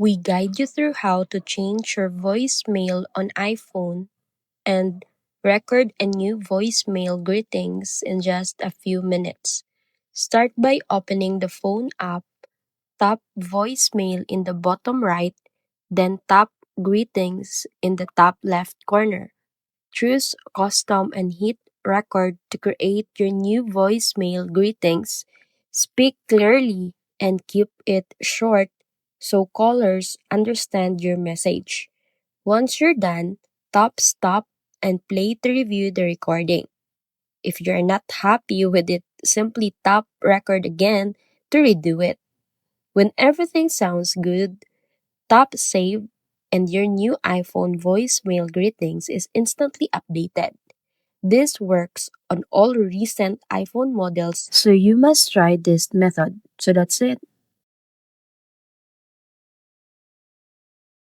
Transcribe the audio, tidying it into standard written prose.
We guide you through how to change your voicemail on iPhone and record a new voicemail greetings in just a few minutes. Start by opening the phone app, tap voicemail in the bottom right, then tap greetings in the top left corner. Choose custom and hit record to create your new voicemail greetings. Speak clearly and keep it short so callers understand your message. Once you're done, tap stop and play to review the recording. If you're not happy with it, simply tap record again to redo it. When everything sounds good, tap save and your new iPhone voicemail greetings is instantly updated. This works on all recent iPhone models, so you must try this method. So that's it.